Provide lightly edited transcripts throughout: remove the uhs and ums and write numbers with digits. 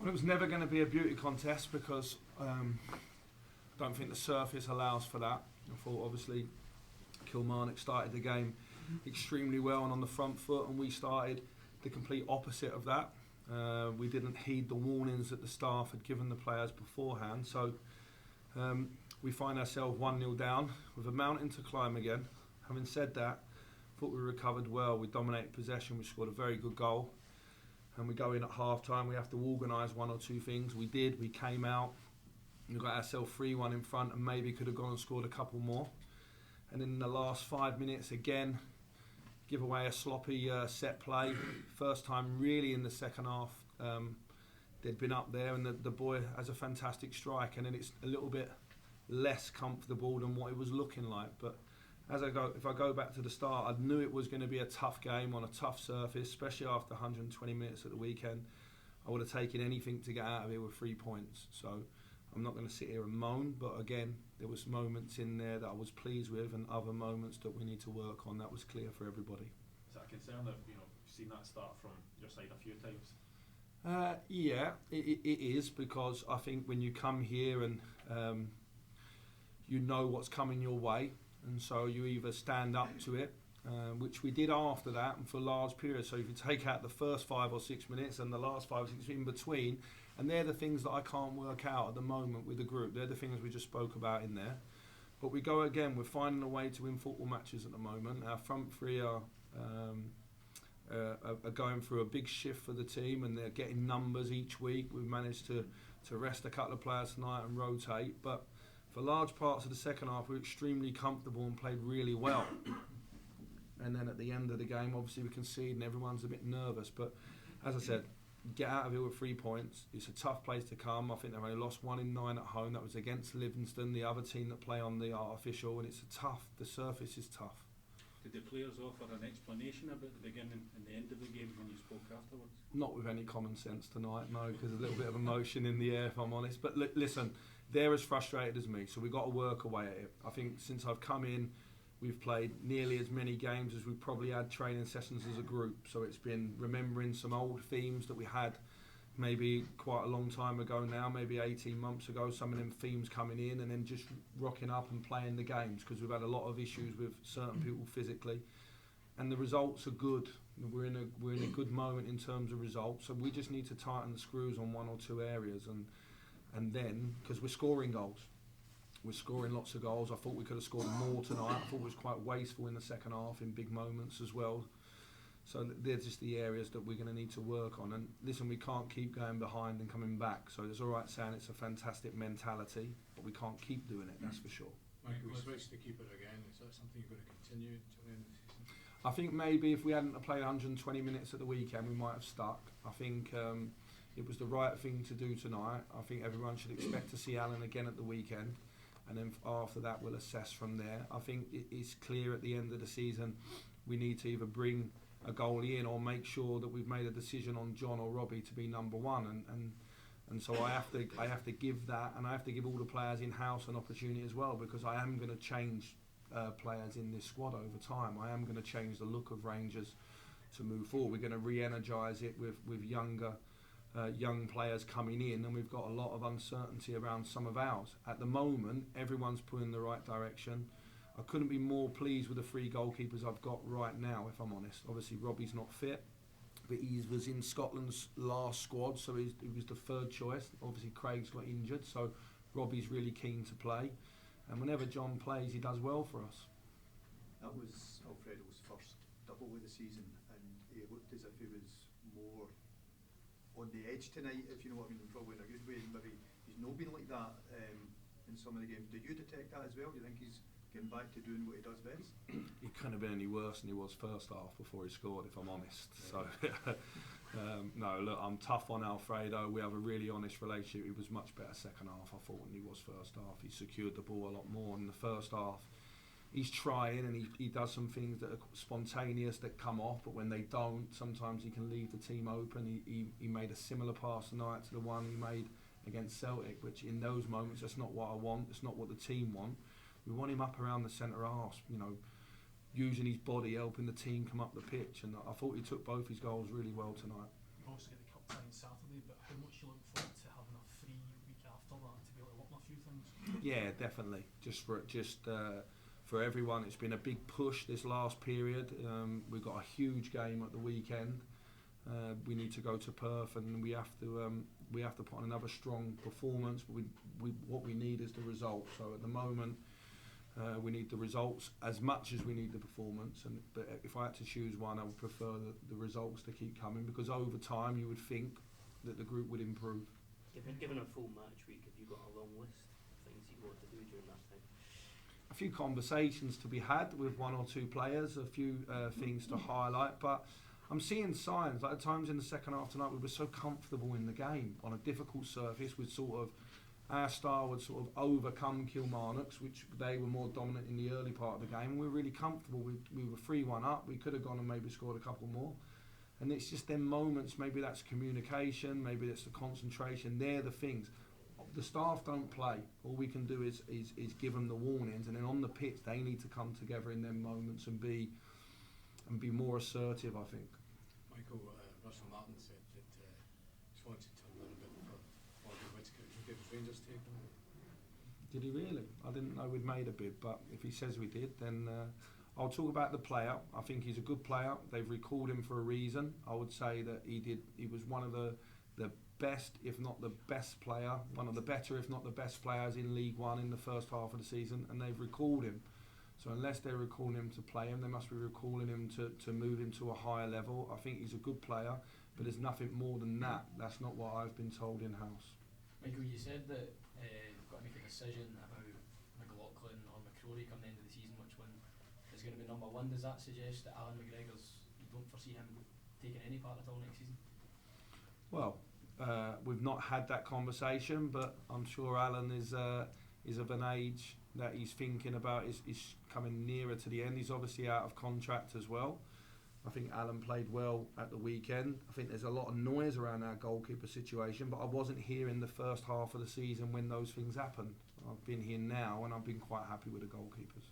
Well, it was never going to be a beauty contest because I don't think the surface allows for that. I thought obviously Kilmarnock started the game extremely well and on the front foot, and we started the complete opposite of that. We didn't heed the warnings that the staff had given the players beforehand, so we find ourselves 1-0 down with a mountain to climb again. Having said that, I thought we recovered well. We dominated possession, we scored a very good goal, and we go in at half time. We have to organise one or two things. We did. We came out, we got ourselves 3-1 in front, and maybe could have gone and scored a couple more. And in the last 5 minutes again, give away a sloppy set play. First time really in the second half they'd been up there, and the boy has a fantastic strike, and then it's a little bit less comfortable than what it was looking like. But if I go back to the start, I knew it was going to be a tough game on a tough surface, especially after 120 minutes at the weekend. I would have taken anything to get out of here with 3 points. So I'm not going to sit here and moan, but again, there was moments in there that I was pleased with, and other moments that we need to work on. That was clear for everybody. Is that a concern that you've seen that start from your side a few times? Yeah, it is, because I think when you come here and you know what's coming your way, and so you either stand up to it, which we did after that and for large periods. So if you take out the first 5 or 6 minutes and the last 5 or 6 in between, and they're the things that I can't work out at the moment with the group. They're the things we just spoke about in there. But we go again, we're finding a way to win football matches at the moment. Our front three are going through a big shift for the team, and they're getting numbers each week. We've managed to rest a couple of players tonight and rotate, but for large parts of the second half we were extremely comfortable and played really well. And then at the end of the game, obviously we concede and everyone's a bit nervous, but as I said, get out of here with 3 points. It's a tough place to come. I think they've only lost 1 in 9 at home. That was against Livingston, the other team that play on the artificial, and the surface is tough. Did the players offer an explanation about the beginning and the end of the game when you spoke afterwards? Not with any common sense tonight, no, because there's a little bit of emotion in the air, if I'm honest. But listen, they're as frustrated as me, so we've got to work away at it. I think since I've come in, we've played nearly as many games as we've probably had training sessions as a group. So it's been remembering some old themes that we had maybe quite a long time ago now, maybe 18 months ago, some of them themes coming in, and then just rocking up and playing the games, because we've had a lot of issues with certain people physically. And the results are good. We're in a good moment in terms of results, so we just need to tighten the screws on 1 or 2 areas, and then, because we're scoring goals. We're scoring lots of goals. I thought we could have scored more tonight. I thought it was quite wasteful in the second half in big moments as well. So they're just the areas that we're going to need to work on. And listen, we can't keep going behind and coming back. So it's all right saying it's a fantastic mentality, but we can't keep doing it, that's for sure. Mike, we switched to keeper again. Is that something you're going to continue until the end of the season? I think maybe if we hadn't played 120 minutes at the weekend, we might have stuck. I think it was the right thing to do tonight. I think everyone should expect to see Alan again at the weekend. And then after that, we'll assess from there. I think it's clear at the end of the season, we need to either bring a goalie in or make sure that we've made a decision on John or Robbie to be number 1. And so I have to give that, and I have to give all the players in-house an opportunity as well, because I am going to change players in this squad over time. I am going to change the look of Rangers to move forward. We're going to re-energise it with young players coming in, and we've got a lot of uncertainty around some of ours. At the moment, everyone's pulling in the right direction. I couldn't be more pleased with the 3 goalkeepers I've got right now, if I'm honest. Obviously, Robbie's not fit, but he was in Scotland's last squad, so he was the 3rd choice. Obviously, Craig's got injured, so Robbie's really keen to play. And whenever John plays, he does well for us. That was Alfredo's first double of the season, and he looked as if he was more on the edge tonight, if you know what I mean, probably in a good way. Maybe he's not been like that in some of the games. Did you detect that as well? Do you think he's getting back to doing what he does best? He couldn't have been any worse than he was first half before he scored, if I'm honest. Yeah. So, no, look, I'm tough on Alfredo. We have a really honest relationship. He was much better second half, I thought, than he was first half. He secured the ball a lot more in the first half. He's trying, and he does some things that are spontaneous that come off, but when they don't, sometimes he can leave the team open. He made a similar pass tonight to the one he made against Celtic, which in those moments, that's not what I want. It's not what the team want. We want him up around the centre half, using his body, helping the team come up the pitch, and I thought he took both his goals really well tonight. You obviously get the cup tie on Saturday, but how much you look few things? Yeah, definitely. For everyone, it's been a big push this last period. We've got a huge game at the weekend. We need to go to Perth, and we have to put on another strong performance. But what we need is the result. So at the moment, we need the results as much as we need the performance. But if I had to choose one, I would prefer the results to keep coming, because over time you would think that the group would improve. Given a full match week, have you got a long list of things you want to do during that time? A few conversations to be had with one or two players, a few things to highlight, but I'm seeing signs. Like at times in the second half tonight, we were so comfortable in the game on a difficult surface. With sort of our style would sort of overcome Kilmarnock's, which they were more dominant in the early part of the game. And we were really comfortable. We were 3-1 up. We could have gone and maybe scored a couple more. And it's just them moments. Maybe that's communication. Maybe that's the concentration. They're the things. The staff don't play. All we can do is give them the warnings, and then on the pitch they need to come together in them moments and be more assertive, I think. Michael, Russell Martin said that he's wanted to learn a bit for Whittaker. Did you get his Rangers take on it? Did he really? I didn't know we'd made a bid, but if he says we did, then I'll talk about the player. I think he's a good player. They've recalled him for a reason. I would say that he was one of the best, if not the best player, one of the better, if not the best players in League One in the first half of the season, and they've recalled him. So unless they're recalling him to play him, they must be recalling him to move him to a higher level. I think he's a good player, but there's nothing more than that. That's not what I've been told in-house. Michael, you said that you've got to make a decision about McLaughlin or McCrory come the end of the season, which one is going to be number one. Does that suggest that Alan McGregor's, you don't foresee him taking any part at all next season? Well, we've not had that conversation, but I'm sure Alan is of an age that he's thinking about is coming nearer to the end. He's obviously out of contract as well. I think Alan played well at the weekend. I think there's a lot of noise around our goalkeeper situation, but I wasn't here in the first half of the season when those things happened. I've been here now, and I've been quite happy with the goalkeepers.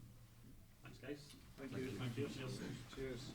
Thanks, guys. Thank you. Thank you. Cheers. Cheers.